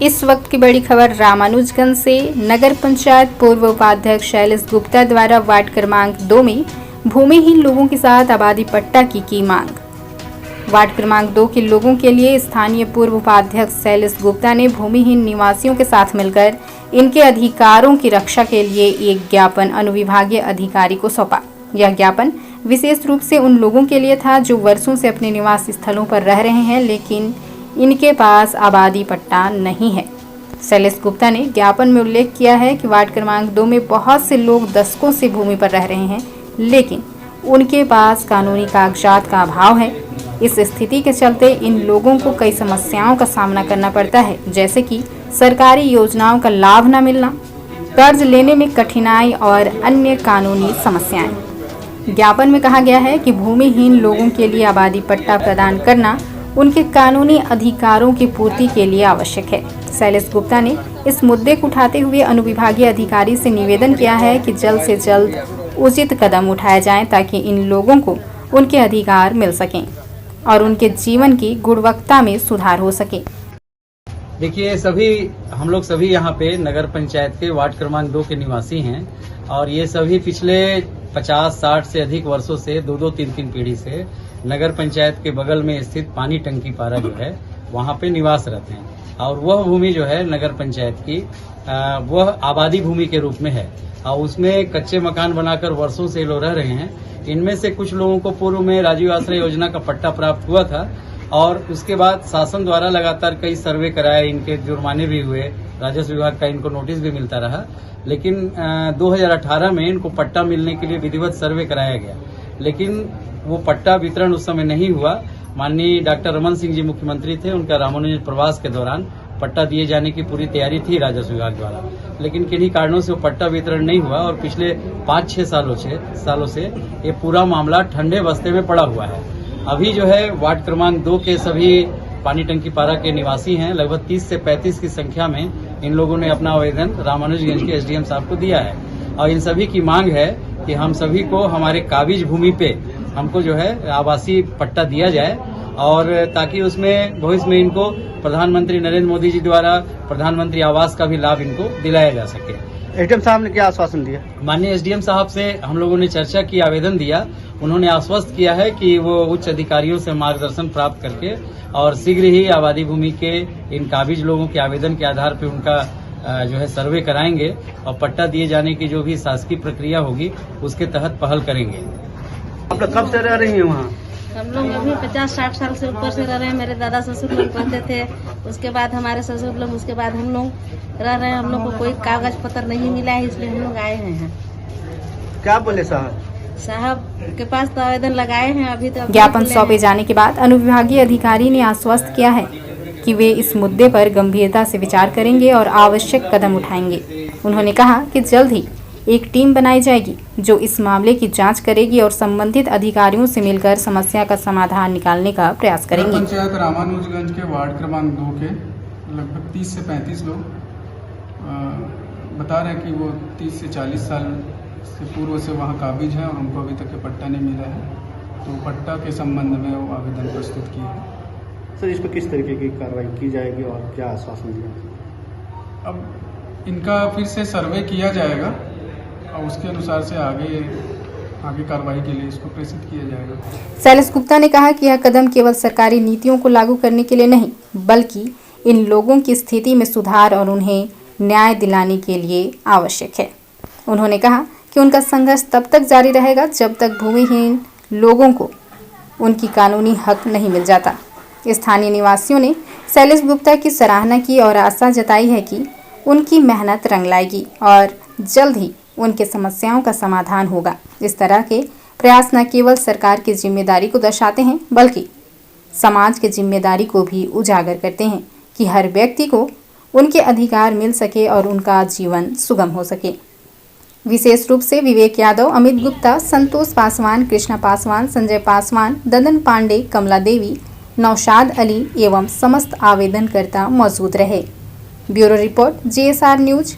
इस वक्त की बड़ी खबर रामानुजगंज से। नगर पंचायत पूर्व उपाध्यक्ष शैलेश गुप्ता द्वारा वार्ड क्रमांक 2 में भूमिहीन लोगों के साथ आबादी पट्टा की मांग। वार्ड क्रमांक 2 के लोगों के लिए स्थानीय पूर्व उपाध्यक्ष शैलेश गुप्ता ने भूमिहीन निवासियों के साथ मिलकर इनके अधिकारों की रक्षा के लिए एक ज्ञापन अनुविभागीय अधिकारी को सौंपा। यह ज्ञापन विशेष रूप से उन लोगों के लिए था जो वर्षों से अपने निवास स्थलों पर रह रहे हैं, लेकिन इनके पास आबादी पट्टा नहीं है। शैलेश गुप्ता ने ज्ञापन में उल्लेख किया है कि वार्ड क्रमांक 2 में बहुत से लोग दशकों से भूमि पर रह रहे हैं, लेकिन उनके पास कानूनी कागजात का अभाव है। इस स्थिति के चलते इन लोगों को कई समस्याओं का सामना करना पड़ता है, जैसे कि सरकारी योजनाओं का लाभ न मिलना, कर्ज लेने में कठिनाई और अन्य कानूनी समस्याएं। ज्ञापन में कहा गया है कि भूमिहीन लोगों के लिए आबादी पट्टा प्रदान करना उनके कानूनी अधिकारों की पूर्ति के लिए आवश्यक है। शैलेश गुप्ता ने इस मुद्दे को उठाते हुए अनुविभागीय अधिकारी से निवेदन किया है कि जल्द से जल्द उचित कदम उठाए जाएं ताकि इन लोगों को उनके अधिकार मिल सकें और उनके जीवन की गुणवत्ता में सुधार हो सके। देखिए, हम लोग सभी यहाँ पे नगर पंचायत के वार्ड क्रमांक 2 के निवासी हैं और ये सभी पिछले 50-60 से अधिक वर्षों से 2-2, 3-3 पीढ़ी से नगर पंचायत के बगल में स्थित पानी टंकी पारा जो है वहाँ पे निवास रहते हैं और वह भूमि जो है नगर पंचायत की वह आबादी भूमि के रूप में है और उसमें कच्चे मकान बनाकर वर्षों से लोग रह रहे हैं। इनमें से कुछ लोगों को पूर्व में राजीव आश्रय योजना का पट्टा प्राप्त हुआ था और उसके बाद शासन द्वारा लगातार कई सर्वे कराए, इनके जुर्माने भी हुए, राजस्व विभाग का इनको नोटिस भी मिलता रहा, लेकिन 2018 में इनको पट्टा मिलने के लिए विधिवत सर्वे कराया गया, लेकिन वो पट्टा वितरण उस समय नहीं हुआ। माननीय डॉक्टर रमन सिंह जी मुख्यमंत्री थे, उनका रामानुजगंज प्रवास के दौरान पट्टा दिए जाने की पूरी तैयारी थी राजस्व विभाग द्वारा, लेकिन किन्हीं कारणों से वो पट्टा वितरण नहीं हुआ और पिछले 5-6 सालों से ये पूरा मामला ठंडे बस्ते में पड़ा हुआ है। अभी जो है वार्ड क्रमांक 2 के सभी पानी टंकी पारा के निवासी हैं, लगभग 30 से 35 की संख्या में इन लोगों ने अपना आवेदन रामानुजगंज के एसडीएम साहब को दिया है और इन सभी की मांग है कि हम सभी को हमारे काबिज भूमि पे हमको जो है आवासीय पट्टा दिया जाए और ताकि उसमें भविष्य में इनको प्रधानमंत्री नरेंद्र मोदी जी द्वारा प्रधानमंत्री आवास का भी लाभ इनको दिलाया जा सके। एसडीएम साहब ने क्या आश्वासन दिया? माननीय एसडीएम साहब से हम लोगों ने चर्चा की, आवेदन दिया। उन्होंने आश्वस्त किया है कि वो उच्च अधिकारियों से मार्गदर्शन प्राप्त करके और शीघ्र ही आबादी भूमि के इन काबिज लोगों के आवेदन के आधार पर उनका जो है सर्वे कराएंगे और पट्टा दिए जाने की जो भी शासकीय प्रक्रिया होगी उसके तहत पहल करेंगे। आप लोग कब से रह रही हैं वहाँ? हम लोग अभी 50-60 साल से ऊपर से रह रहे हैं। मेरे दादा ससुर लोग रहते थे, उसके बाद हमारे ससुर लोग, उसके बाद हम लोग रह रहे हैं। हम लोग को कोई कागज पत्र नहीं मिला है, इसलिए हम लोग आए हैं। क्या बोले साहब? साहब के पास तो आवेदन लगाए हैं अभी तो। ज्ञापन सौंपे जाने के बाद अनुविभागीय अधिकारी ने आश्वस्त किया है कि वे इस मुद्दे पर गंभीरता से विचार करेंगे और आवश्यक कदम उठाएंगे। उन्होंने कहा कि जल्द ही एक टीम बनाई जाएगी जो इस मामले की जांच करेगी और संबंधित अधिकारियों से मिलकर समस्या का समाधान निकालने का प्रयास करेंगे। पंचायत रामानुजगंज के वार्ड क्रमांक 2 के लगभग 30 से 35 लोग बता रहे हैं कि वो 30 से 40 साल से पूर्व से वहाँ काबिज हैं और उनको अभी तक पट्टा नहीं मिला है, तो पट्टा के संबंध में वो आवेदन प्रस्तुत किए हैं। सर, इस पर किस तरीके की कार्रवाई की जाएगी और क्या आश्वासन दिया? अब इनका फिर से सर्वे किया जाएगा और उसके अनुसार से आगे कार्रवाई के लिए इसको प्रेषित किया जाएगा। शैलेश गुप्ता ने कहा कि यह कदम केवल सरकारी नीतियों को लागू करने के लिए नहीं, बल्कि इन लोगों की स्थिति में सुधार और उन्हें न्याय दिलाने के लिए आवश्यक है। उन्होंने कहा कि उनका संघर्ष तब तक जारी रहेगा जब तक भूमिहीन लोगों को उनकी कानूनी हक नहीं मिल जाता। स्थानीय निवासियों ने शैलेश गुप्ता की सराहना की और आशा जताई है कि उनकी मेहनत रंग लाएगी और जल्द ही उनके समस्याओं का समाधान होगा। इस तरह के प्रयास न केवल सरकार की जिम्मेदारी को दर्शाते हैं, बल्कि समाज की जिम्मेदारी को भी उजागर करते हैं कि हर व्यक्ति को उनके अधिकार मिल सके और उनका जीवन सुगम हो सके। विशेष रूप से विवेक यादव, अमित गुप्ता, संतोष पासवान, कृष्णा पासवान, संजय पासवान, ददन पांडे, कमला देवी, नौशाद अली एवं समस्त आवेदनकर्ता मौजूद रहे। Bureau report, GSR news.